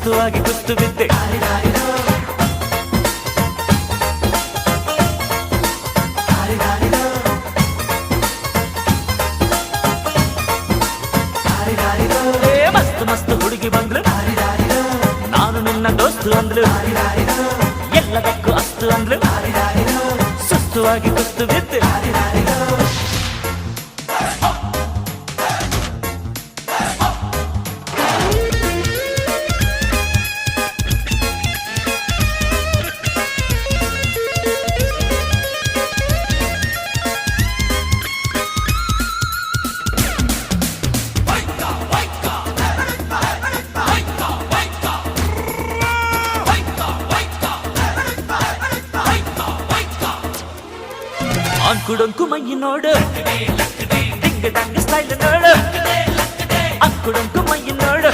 ಸುಸ್ತುವಾಗಿ ಕುಸ್ತು ಬಿದ್ದೆ ಮಸ್ತು ಮಸ್ತು ಹುಡುಗಿ ಬಂದ್ಲು ನಾನು ನಿನ್ನ ದೋಸ್ತು ಅಂದ್ಲು ಎಲ್ಲದಕ್ಕೂ ಅಸ್ತು ಅಂದ್ಲು ಸುಸ್ತುವಾಗಿ ಕುಸ್ತು ಬಿದ್ದೆ ಅಂಕುಡೊಂಕು ಮೈ ನೋಡು ಡಿಂಗ್ ಡಂಗ್ ಸ್ಟೈಲ್ ನೋಡು ಅಂಕುಡೊಂಕು ಮೈ ನೋಡು